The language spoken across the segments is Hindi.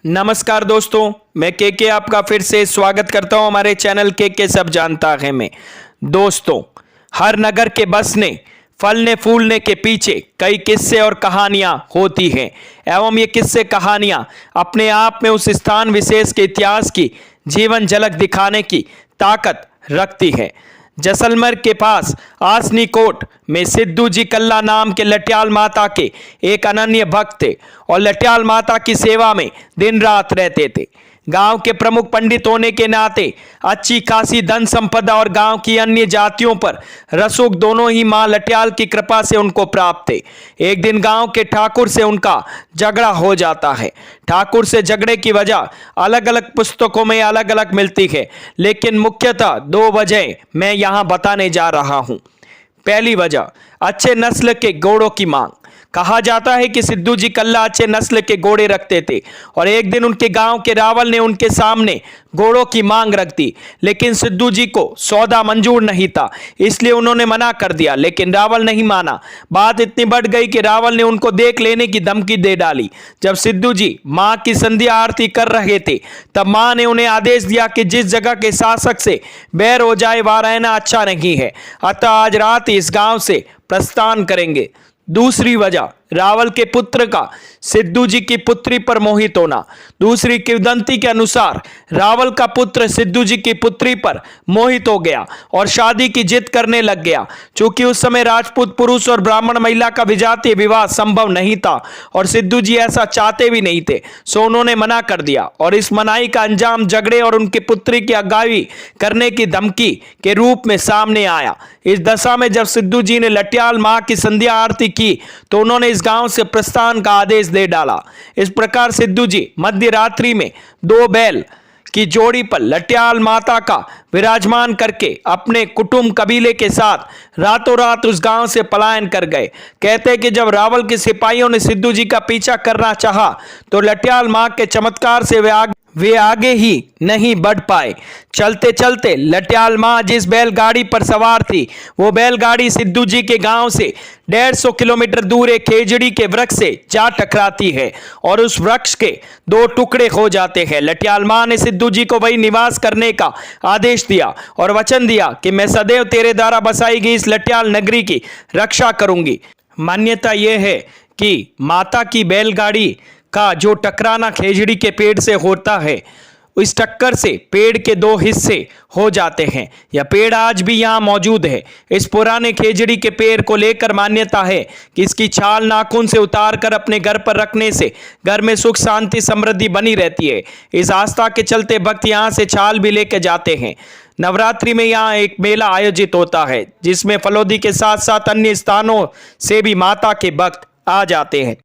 नमस्कार दोस्तों, मैं के आपका फिर से स्वागत करता हूं हमारे चैनल के सब जानता है में। दोस्तों, हर नगर के बसने फलने फूलने के पीछे कई किस्से और कहानियां होती हैं एवं ये किस्से कहानियां अपने आप में उस स्थान विशेष के इतिहास की जीवन झलक दिखाने की ताकत रखती है। जैसलमेर के पास आसनी कोट में सिद्धू जी कल्ला नाम के लट्याल माता के एक अनन्य भक्त थे और लट्याल माता की सेवा में दिन रात रहते थे। गांव के प्रमुख पंडित होने के नाते अच्छी खासी धन संपदा और गांव की अन्य जातियों पर रसूख दोनों ही मां लट्याल की कृपा से उनको प्राप्त थे। एक दिन गांव के ठाकुर से उनका झगड़ा हो जाता है। ठाकुर से झगड़े की वजह अलग अलग पुस्तकों में अलग अलग मिलती है, लेकिन मुख्यतः दो वजह मैं यहां बताने जा रहा हूं। पहली वजह, अच्छे नस्ल के घोड़ों की मांग। कहा जाता है कि सिद्धू जी कल्ला अच्छे नस्ल के घोड़े रखते थे और एक दिन उनके गांव के रावल ने उनके सामने घोड़ों की मांग रख दी, लेकिन सिद्धू जी को सौदा मंजूर नहीं था, इसलिए उन्होंने मना कर दिया, लेकिन रावल नहीं माना। बात इतनी बढ़ गई कि रावल ने उनको देख लेने की धमकी दे डाली। जब सिद्धू जी मां की संध्या आरती कर रहे थे तब मां ने उन्हें आदेश दिया कि जिस जगह के शासक से बैर हो जाए वहां रहना अच्छा नहीं है, अतः आज रात इस गांव से प्रस्थान करेंगे। दूसरी वजह, रावल के पुत्र का सिद्धू जी की पुत्री पर मोहित होना। दूसरी किंवदंती के अनुसार रावल का पुत्र सिद्धू जी की पुत्री पर मोहित हो गया और शादी की जिद करने लग गया। चूंकि उस समय राजपूत पुरुष और ब्राह्मण महिला का विजातीय विवाह संभव नहीं था और सिद्धू जी ऐसा चाहते भी नहीं थे, सो उन्होंने मना कर दिया और इस मनाही का अंजाम झगड़े और उनकी पुत्री की अगुवाई करने की धमकी के रूप में सामने आया। इस दशा में जब सिद्धू जी ने लट्याल मां की संध्या आरती की तो उन्होंने इस गांव से प्रस्थान का आदेश दे डाला। इस प्रकार सिद्धू जी मध्य रात्रि में दो बैल की जोड़ी पर लट्याल माता का विराजमान करके अपने कुटुंब कबीले के साथ रातों रात उस गांव से पलायन कर गए। कहते हैं कि जब रावल के सिपाहियों ने सिद्धू जी का पीछा करना चाहा तो लट्याल मां के चमत्कार से वे आगे ही नहीं बढ़ पाए। चलते चलते लट्याल मां जिस बैलगाड़ी पर सवार थी वो बैलगाड़ी सिद्धू जी के गांव से 150 किलोमीटर दूर एक खेजड़ी के वृक्ष से जा टकराती है और उस वृक्ष के दो टुकड़े हो जाते हैं। लट्याल मां ने सिद्धू जी को वही निवास करने का आदेश दिया और वचन दिया कि मैं सदैव तेरे द्वारा बसाई गई इस लट्याल नगरी की रक्षा करूंगी। मान्यता यह है कि माता की बैलगाड़ी का जो टकराना खेजड़ी के पेड़ से होता है, इस टक्कर से पेड़ के दो हिस्से हो जाते हैं। यह पेड़ आज भी यहाँ मौजूद है। इस पुराने खेजड़ी के पेड़ को लेकर मान्यता है कि इसकी छाल नाखून से उतार कर अपने घर पर रखने से घर में सुख शांति समृद्धि बनी रहती है। इस आस्था के चलते भक्त यहाँ से छाल भी लेकर जाते हैं। नवरात्रि में यहाँ एक मेला आयोजित होता है जिसमें फलोदी के साथ साथ अन्य स्थानों से भी माता के भक्त आ जाते हैं।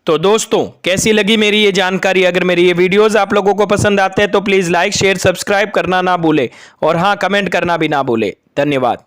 तो दोस्तों, कैसी लगी मेरी ये जानकारी? अगर मेरी ये वीडियोस आप लोगों को पसंद आते हैं तो प्लीज़ लाइक शेयर सब्सक्राइब करना ना भूले और हाँ, कमेंट करना भी ना भूले। धन्यवाद।